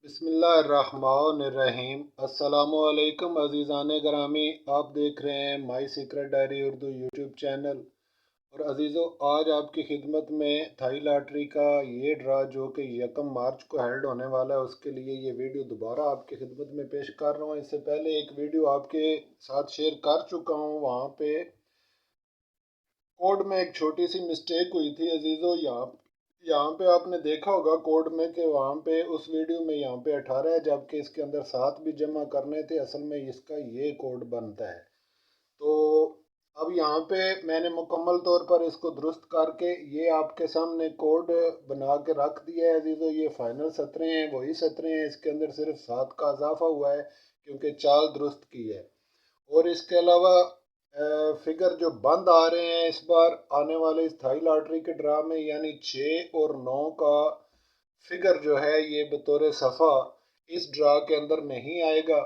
बिस्मिल्लाहिर्रहमानिर्रहीम। अस्सलामुअलैकुम अज़ीज़ान गिरामी, आप देख रहे हैं my secret diary Urdu YouTube channel. और अजीज़ों, आज आपकी खिदमत में थाई लॉटरी का ये ड्रा जो कि 1 मार्च को हेल्ड होने वाला है, उसके लिए ये वीडियो दोबारा आपकी खिदमत में पेश कर रहा हूँ। इससे पहले एक वीडियो आपके साथ शेयर कर चुका हूँ। वहाँ पे कोड में एक छोटी सी मिस्टेक हुई थी अजीज़ों। यहाँ पे आपने देखा होगा कोड में कि वहाँ पे उस वीडियो में यहाँ पे 18 है, जबकि इसके अंदर 7 भी जमा करने थे। असल में इसका ये कोड बनता है। तो अब यहाँ पे मैंने मुकम्मल तौर पर इसको दुरुस्त करके ये आपके सामने कोड बना के रख दिया है अजीज़ों। ये फाइनल सतरें हैं, वही सतरें हैं। इसके अंदर सिर्फ 7 का इजाफा हुआ है क्योंकि चाल दुरुस्त की है। और इसके अलावा फिगर जो बंद आ रहे हैं इस बार आने वाले इस थाई लॉटरी के ड्रा में, यानी 6 और 9 का फिगर जो है ये बतौर सफ़ा इस ड्रा के अंदर नहीं आएगा।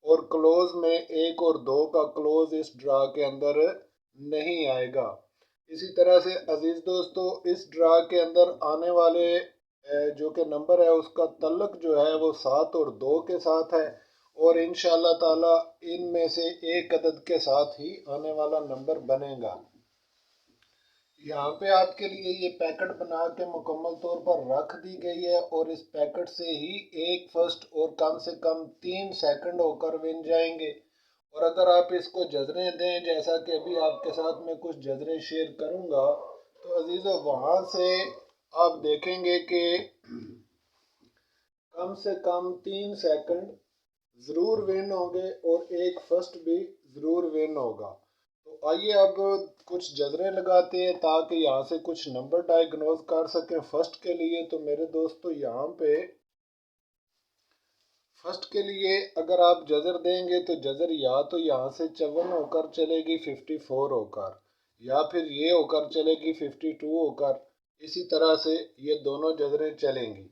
और क्लोज में 1 और 2 का क्लोज इस ड्रा के अंदर नहीं आएगा। इसी तरह से अजीज दोस्तों, इस ड्रा के अंदर आने वाले जो कि नंबर है उसका तल्लक जो है वो 7 और 2 के साथ है। और इंशाअल्लाह ताला इनमें से एक अदद के साथ ही आने वाला नंबर बनेगा। यहाँ पे आपके लिए ये पैकेट बना के मुकम्मल तौर पर रख दी गई है। और इस पैकेट से ही एक फर्स्ट और कम से कम 3 सेकंड होकर विन जाएंगे। और अगर आप इसको जजरे दें, जैसा कि अभी आपके साथ में कुछ जजरे शेयर करूँगा, तो अजीज़ों वहाँ से आप देखेंगे कि कम से कम 3 सेकंड ज़रूर विन होंगे और एक फर्स्ट भी ज़रूर विन होगा। तो आइए अब कुछ जजरे लगाते हैं ताकि यहाँ से कुछ नंबर डायग्नोज कर सकें फर्स्ट के लिए। तो मेरे दोस्तों, यहाँ पे फर्स्ट के लिए अगर आप जजर देंगे तो जजर या तो यहाँ से 54 होकर चलेगी 54 होकर, या फिर ये होकर चलेगी 52 होकर। इसी तरह से ये दोनों जजरें चलेंगी।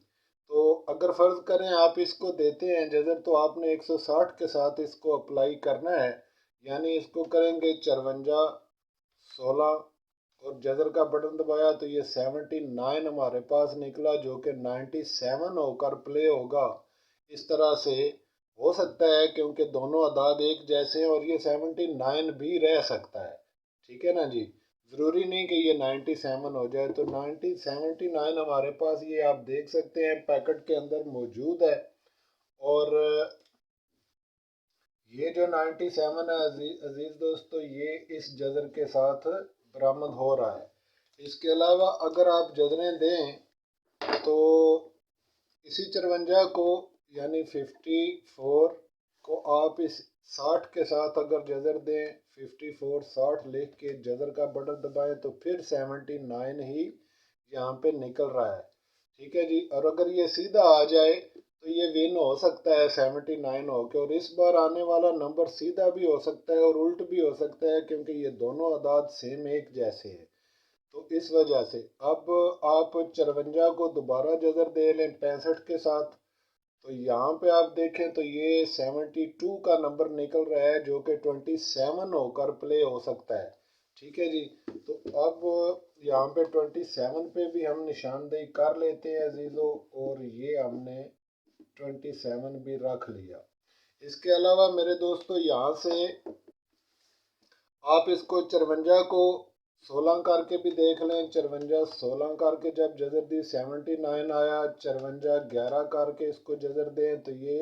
तो अगर फ़र्ज़ करें आप इसको देते हैं जजर, तो आपने 160 के साथ इसको अप्लाई करना है। यानी इसको करेंगे 54 16 और जजर का बटन दबाया तो ये 79 हमारे पास निकला, जो कि 97 होकर प्ले होगा। इस तरह से हो सकता है क्योंकि दोनों अदाद एक जैसे हैं, और ये 79 भी रह सकता है। ठीक है ना जी, ज़रूरी नहीं कि ये 97 हो जाए। तो 79 हमारे पास ये आप देख सकते हैं पैकेट के अंदर मौजूद है। और ये जो 97 है अजीज दोस्तों, ये इस जजर के साथ बरामद हो रहा है। इसके अलावा अगर आप जजरें दें तो इसी 54 को यानी 54 को आप इस 60 के साथ अगर जजर दें, 54 60 लिख के जजर का बटन दबाएं तो फिर 79 ही यहाँ पे निकल रहा है। ठीक है जी। और अगर ये सीधा आ जाए तो ये विन हो सकता है 79 होके। और इस बार आने वाला नंबर सीधा भी हो सकता है और उल्ट भी हो सकता है क्योंकि ये दोनों अदाद सेम एक जैसे हैं। तो इस वजह से अब आप 54 को दोबारा जजर दे लें 65 के साथ। तो यहाँ पे आप देखें तो ये 72 का नंबर निकल रहा है, जो कि 27 होकर प्ले हो सकता है। ठीक है जी। तो अब यहाँ पे 27 पे भी हम निशानदेही कर लेते हैं अजीज़ों, और ये हमने 27 भी रख लिया। इसके अलावा मेरे दोस्तों, यहाँ से आप इसको 54 को 16 करके भी देख लें। 54 16 करके जब जजर दी 79 आया। 54 11 करके इसको जजर दें तो ये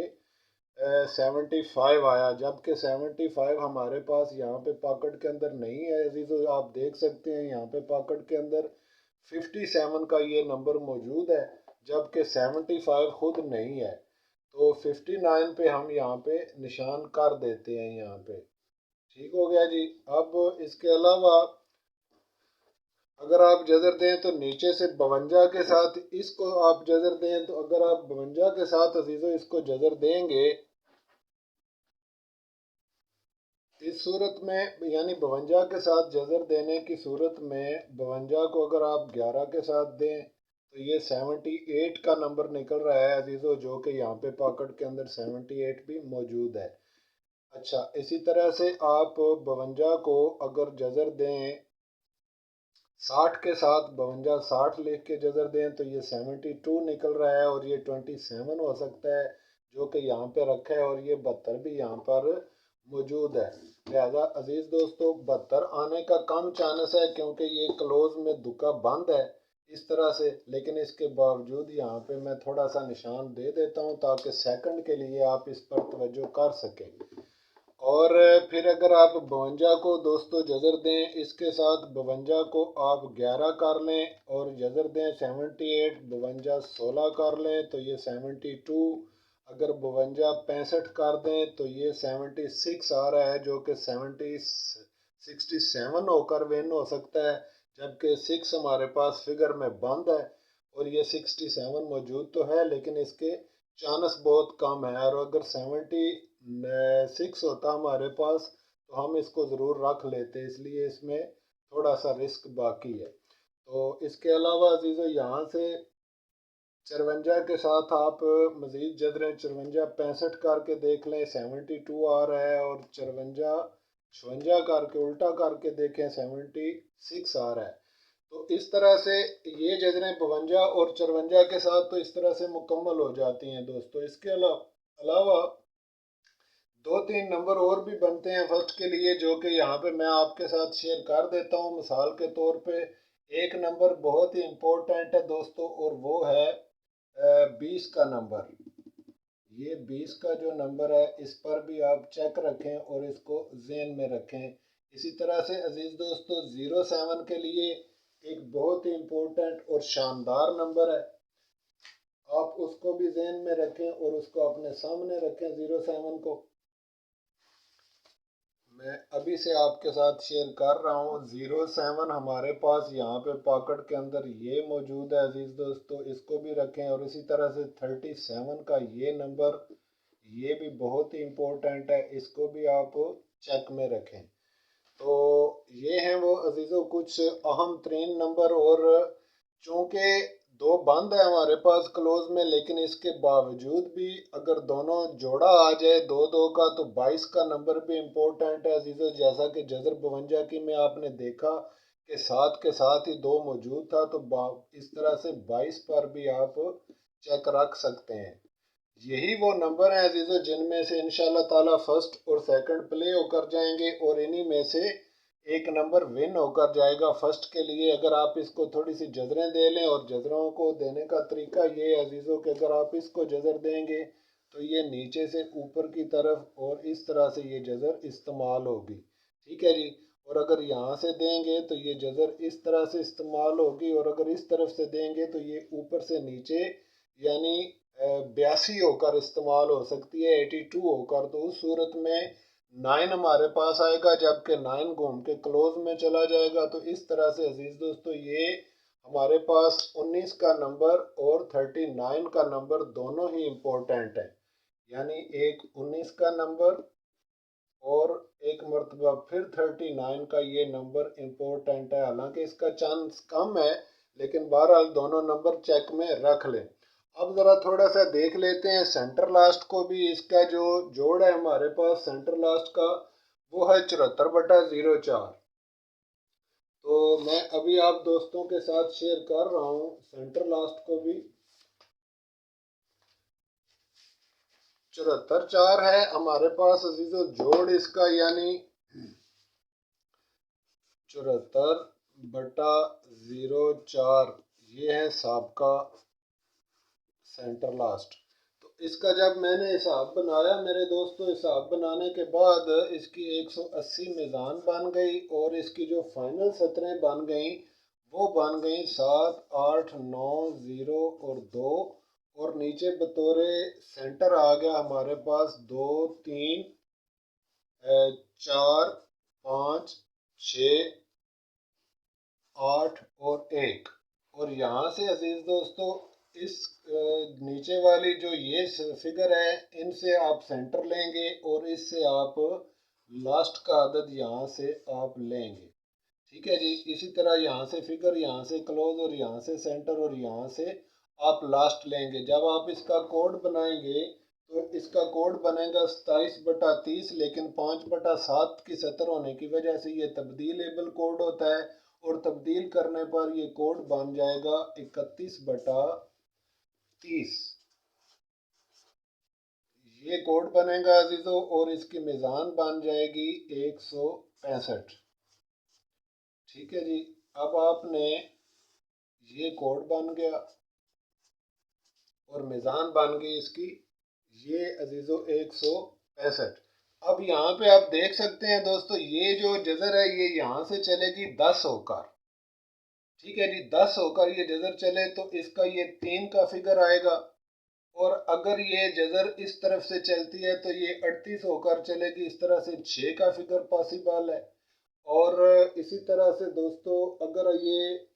75 आया, जबकि 75 हमारे पास यहाँ पे पॉकेट के अंदर नहीं है अजीज़ों। आप देख सकते हैं यहाँ पे पॉकेट के अंदर 57 का ये नंबर मौजूद है, जबकि 75 खुद नहीं है। तो 59 पे हम यहाँ पे निशान कर देते हैं यहाँ पे। ठीक हो गया जी। अब इसके अलावा अगर आप जजर दें तो नीचे से 52 के साथ इसको आप जजर दें, तो अगर आप 52 के साथ अजीज़ों इसको जजर देंगे इस सूरत में, यानी 52 के साथ जजर देने की सूरत में 52 को अगर आप 11 के साथ दें तो ये 78 का नंबर निकल रहा है अजीज़ों, जो कि यहाँ पे पॉकेट के अंदर 78 भी मौजूद है। अच्छा, इसी तरह से आप 52 को अगर जजर दें 60 के साथ 52 60 लिख के जजर दें तो ये 72 निकल रहा है, और ये 27 हो सकता है जो कि यहाँ पे रखा है, और ये 72 भी यहाँ पर मौजूद है। लिहाजा अजीज दोस्तों 72 आने का कम चांस है क्योंकि ये क्लोज में दुका बंद है इस तरह से, लेकिन इसके बावजूद यहाँ पे मैं थोड़ा सा निशान दे देता हूँ ताकि सेकंड के लिए आप इस पर तवज्जो कर सकें। और फिर अगर आप 52 को दोस्तों जजर दें, इसके साथ 52 को आप 11 कर लें और जजर दें 78, 52 16 कर लें तो ये 72, अगर 52 65 कर दें तो ये 76 आ रहा है जो कि 67 होकर विन हो सकता है, जबकि 6 हमारे पास फिगर में बंद है और ये 67 मौजूद तो है लेकिन इसके चांस बहुत कम है। और अगर 76 होता हमारे पास तो हम इसको ज़रूर रख लेते, इसलिए इसमें थोड़ा सा रिस्क बाकी है। तो इसके अलावा अजीज़ों यहाँ से 54 के साथ आप मज़ीद जदरें 54 65 करके देख लें 72 आ रहा है, और 54 56 करके उल्टा करके देखें 76 आ रहा है। तो इस तरह से ये जजरें 52 और 54 के साथ तो इस तरह से मुकम्मल हो जाती हैं दोस्तों। इसके अलावा दो तीन नंबर और भी बनते हैं फर्स्ट के लिए जो कि यहाँ पे मैं आपके साथ शेयर कर देता हूँ मिसाल के तौर पे। एक नंबर बहुत ही इम्पोर्टेंट है दोस्तों और वो है 20 का नंबर। ये 20 का जो नंबर है इस पर भी आप चेक रखें और इसको ज़हन में रखें। इसी तरह से अजीज़ दोस्तों 07 के लिए एक बहुत ही इम्पोर्टेंट और शानदार नंबर है, आप उसको भी ज़हन में रखें और उसको अपने सामने रखें। 07 को मैं अभी से आपके साथ शेयर कर रहा हूँ। 07 हमारे पास यहाँ पे पॉकेट के अंदर ये मौजूद है अजीज़ दोस्तों, इसको भी रखें। और इसी तरह से 37 का ये नंबर, ये भी बहुत ही इम्पोर्टेंट है, इसको भी आप चेक में रखें। तो ये हैं वो अजीज़ों कुछ अहम तरीन नंबर। और चूँकि दो बंद है हमारे पास क्लोज में, लेकिन इसके बावजूद भी अगर दोनों जोड़ा आ जाए दो दो का तो 22 का नंबर भी इम्पोर्टेंट है अजीज़ों। जैसा कि जजर 52 की में आपने देखा कि साथ के साथ ही दो मौजूद था, तो इस तरह से 22 पर भी आप चेक रख सकते हैं। यही वो नंबर हैं अजीज़ों जिनमें से इंशाल्लाह ताला फर्स्ट और सेकंड प्ले होकर जाएंगे और इन्हीं में से एक नंबर विन होकर जाएगा फर्स्ट के लिए। अगर आप इसको थोड़ी सी जजरें दे लें, और जजरों को देने का तरीका ये है अजीज़ों कि अगर आप इसको जजर देंगे तो ये नीचे से ऊपर की तरफ और इस तरह से ये जजर इस्तेमाल होगी, ठीक है जी। और अगर यहाँ से देंगे तो ये जजर इस तरह से इस्तेमाल होगी, और अगर इस तरफ से देंगे तो ये ऊपर से नीचे यानी 82 होकर इस्तेमाल हो सकती है, 82 होकर। तो उस सूरत में 9 हमारे पास आएगा, जबकि 9 घूम के क्लोज में चला जाएगा। तो इस तरह से अजीज दोस्तों ये हमारे पास 19 का नंबर और 39 का नंबर दोनों ही इम्पोर्टेंट है। यानी एक 19 का नंबर और एक मरतबा फिर 39 का ये नंबर इम्पोर्टेंट है। हालांकि इसका चांस कम है लेकिन बहरहाल दोनों नंबर चेक में रख लें। अब ज़रा थोड़ा सा देख लेते हैं सेंटर लास्ट को भी। इसका जो जोड़ है हमारे पास सेंटर लास्ट का वो है 74/04। तो मैं अभी आप दोस्तों के साथ शेयर कर रहा हूँ सेंटर लास्ट को भी। 74/4 है हमारे पास अजीजों जोड़ इसका, यानी 74/04 ये है सबका सेंटर लास्ट। तो इसका जब मैंने हिसाब बनाया मेरे दोस्तों, हिसाब बनाने के बाद इसकी 180 मीज़ान बन गई और इसकी जो फाइनल सतरें बन गई वो बन गई 7 8 9 0 और 2। और नीचे बतौरे सेंटर आ गया हमारे पास 2 3 4 5 6 8 और 1। और यहाँ से अजीज दोस्तों इस नीचे वाली जो ये फिगर है इनसे आप सेंटर लेंगे और इससे आप लास्ट का अदद यहाँ से आप लेंगे, ठीक है जी। इसी तरह यहाँ से फिगर, यहाँ से क्लोज और यहाँ से सेंटर और यहाँ से आप लास्ट लेंगे। जब आप इसका कोड बनाएंगे तो इसका कोड बनेगा 27/30, लेकिन 5/7 की सतर होने की वजह से ये तब्दीलेबल कोड होता है। और तब्दील करने पर ये कोड बन जाएगा 31/30। ये कोड बनेगा अजीजों, और इसकी मीज़ान बन जाएगी 165। ठीक है जी। अब आपने ये कोड बन गया और मीज़ान बन गई इसकी ये अजीजों 165। अब यहाँ पे आप देख सकते हैं दोस्तों, ये जो जजर है ये यहाँ से चलेगी 10 होकर। ठीक है जी, 10 होकर ये जजर चले तो इसका ये 3 का फिगर आएगा। और अगर ये जजर इस तरफ से चलती है तो ये 38 होकर चलेगी, इस तरह से 6 का फिगर पॉसिबल है। और इसी तरह से दोस्तों अगर ये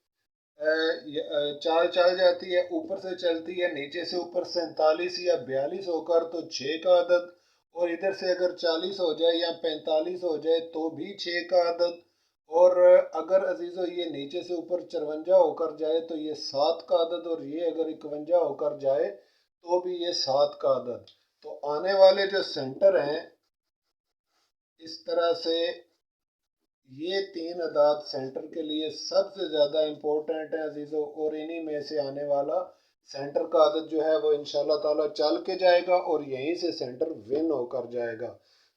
चाल चल जाती है, ऊपर से चलती है नीचे से ऊपर 47 या 42 होकर तो 6 का अदद, और इधर से अगर 40 हो जाए या 45 हो जाए तो भी 6 का अदद, और अगर अजीज़ों ये नीचे से ऊपर 54 होकर जाए तो ये 7 का अदद, और ये अगर 51 होकर जाए तो भी ये 7 का अदद। तो आने वाले जो सेंटर हैं इस तरह से ये 3 अदाद सेंटर के लिए सबसे ज़्यादा इम्पोर्टेंट है अजीज़ों, और इन्हीं में से आने वाला सेंटर का अदद जो है वो इंशाल्लाह ताला चल के जाएगा और यहीं से सेंटर विन होकर जाएगा।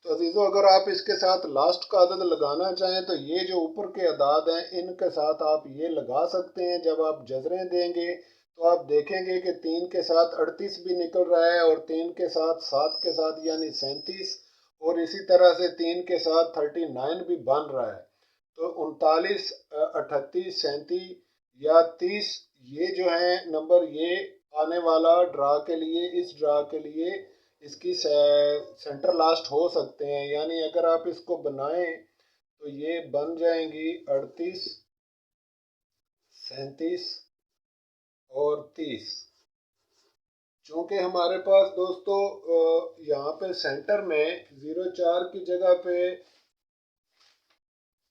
तो अजीज़ों अगर आप इसके साथ लास्ट का अदद लगाना चाहें तो ये जो ऊपर के अदाद हैं इनके साथ आप ये लगा सकते हैं। जब आप जजरें देंगे तो आप देखेंगे कि 3 के साथ 38 भी निकल रहा है, और 3 के साथ 7 के साथ यानी 37, और इसी तरह से 3 के साथ 39 भी बन रहा है। तो 39, 38, 37 या 30 ये जो है नंबर, ये आने वाला ड्रा के लिए, इस ड्रा के लिए इसकी सेंटर लास्ट हो सकते हैं। यानी अगर आप इसको बनाएं तो ये बन जाएंगी 38, 37 और 30। चूँकि हमारे पास दोस्तों यहाँ पे सेंटर में 04 की जगह पे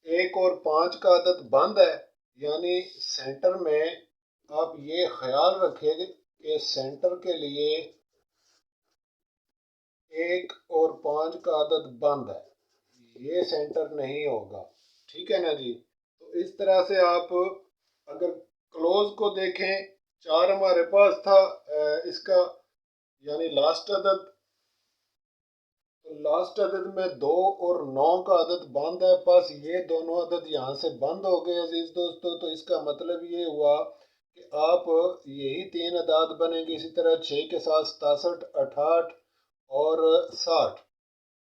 1 और 5 का अदद बंद है, यानी सेंटर में आप ये ख्याल रखें कि सेंटर के लिए 1 और 5 का अदद बंद है, ये सेंटर नहीं होगा। ठीक है ना जी। तो इस तरह से आप अगर क्लोज को देखें, 4 हमारे पास था इसका यानी लास्ट अदद, तो लास्ट अदद में 2 और 9 का अदद बंद है, बस ये दोनों अदद यहाँ से बंद हो गए अजीज दोस्तों। तो इसका मतलब ये हुआ कि आप यही 3 अदाद बनेंगे। इसी तरह 6 के साथ 67, 68 और 60,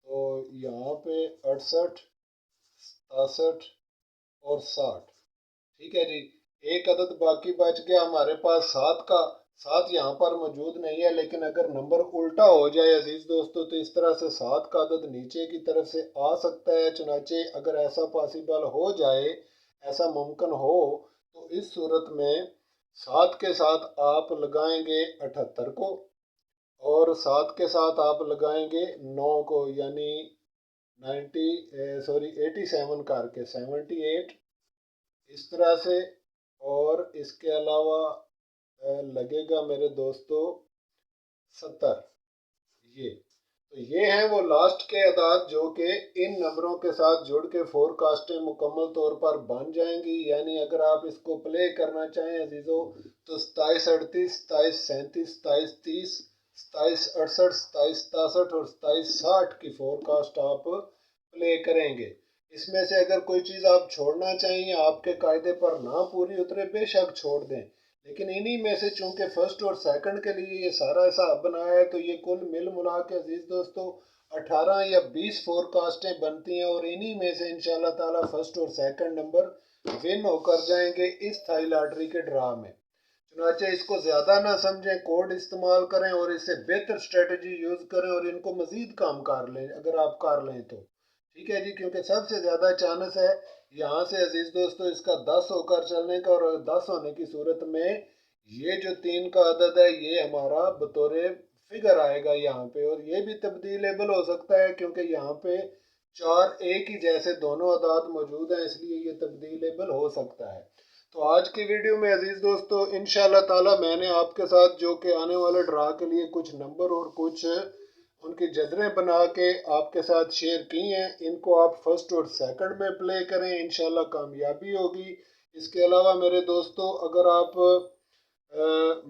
तो यहाँ पे 68, 67 और 60। ठीक है जी। एक अदद बाकी बच गया हमारे पास 7 का। 7 यहाँ पर मौजूद नहीं है, लेकिन अगर नंबर उल्टा हो जाए अजीज दोस्तों तो इस तरह से 7 का अदद नीचे की तरफ से आ सकता है। चुनाचे अगर ऐसा पॉसिबल हो जाए, ऐसा मुमकिन हो, तो इस सूरत में 7 के साथ आप लगाएंगे 78 को, और 7 के साथ आप लगाएंगे 9 को, यानी 87 करके 78 इस तरह से। और इसके अलावा लगेगा मेरे दोस्तों 70। ये तो ये हैं वो लास्ट के अदाद जो कि इन नंबरों के साथ जुड़ के फोरकास्टें मुकम्मल तौर पर बन जाएंगी। यानी अगर आप इसको प्ले करना चाहें अजीज़ों तो 27, 38, 27, 37, 27, 30, 27, 68, 27, 67 और 27, 60 की फोरकास्ट आप प्ले करेंगे। इसमें से अगर कोई चीज़ आप छोड़ना चाहिए, आपके कायदे पर ना पूरी उतरे, बेशक छोड़ दें, लेकिन इन्हीं में से चूंकि फर्स्ट और सेकंड के लिए ये सारा हिसाब बनाया है तो ये कुल मिल मुला के अजीज दोस्तों 18 या 20 फोरकास्टें बनती हैं, और इन्हीं में से इंशाल्लाह ताला फर्स्ट और सेकंड नंबर विन होकर जाएंगे इस थाई लॉटरी के ड्रा में। चुनाचे इसको ज़्यादा ना समझें, कोड इस्तेमाल करें और इससे बेहतर स्ट्रेटजी यूज़ करें और इनको मज़ीद काम कर लें अगर आप कर लें तो। ठीक है जी, क्योंकि सबसे ज़्यादा चांस है यहाँ से अजीज दोस्तों इसका 10 होकर चलने का, और 10 होने की सूरत में ये जो 3 का अदद है ये हमारा बतौर फिगर आएगा यहाँ पे, और ये भी तब्दीलेबल हो सकता है क्योंकि यहाँ पे 4 एक ही जैसे दोनों अदाद मौजूद हैं, इसलिए ये तब्दीलेबल हो सकता है। तो आज की वीडियो में अजीज दोस्तों इंशाल्लाह ताला मैंने आपके साथ जो कि आने वाले ड्रा के लिए कुछ नंबर और कुछ उनकी जदरें बना के आपके साथ शेयर की हैं। इनको आप फर्स्ट और सेकंड में प्ले करें, इंशाल्लाह कामयाबी होगी। इसके अलावा मेरे दोस्तों, अगर आप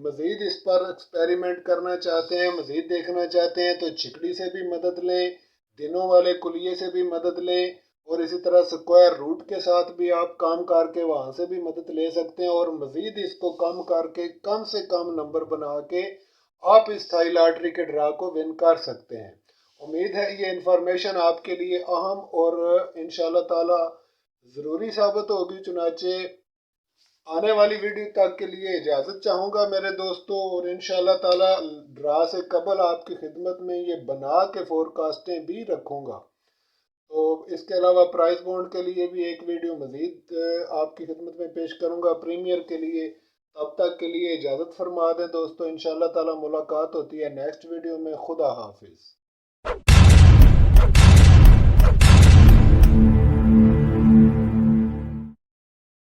मज़ीद इस पर एक्सपेरिमेंट करना चाहते हैं, मज़ीद देखना चाहते हैं, तो छिकड़ी से भी मदद लें, दिनों वाले कुलिये से भी मदद लें, और इसी तरह स्क्वायर रूट के साथ भी आप काम करके वहाँ से भी मदद ले सकते हैं। और मज़ीद इसको कम करके कम से कम नंबर बना के आप इस थाई लॉटरी के ड्रा को विन कर सकते हैं। उम्मीद है ये इंफॉर्मेशन आपके लिए अहम और इंशाल्लाह ताला ज़रूरी साबित होगी। चुनाचे आने वाली वीडियो तक के लिए इजाज़त चाहूँगा मेरे दोस्तों, और इंशाल्लाह ताला ड्रा से कबल आपकी खिदमत में ये बना के फोरकास्टें भी रखूँगा। तो इसके अलावा प्राइस बॉन्ड के लिए भी एक वीडियो मज़ीद आपकी खिदमत में पेश करूँगा प्रीमियर के लिए। तब तक के लिए इजाज़त फरमा दें दोस्तों, इंशाल्लाह ताला मुलाकात होती है नेक्स्ट वीडियो में। खुदा हाफिज़।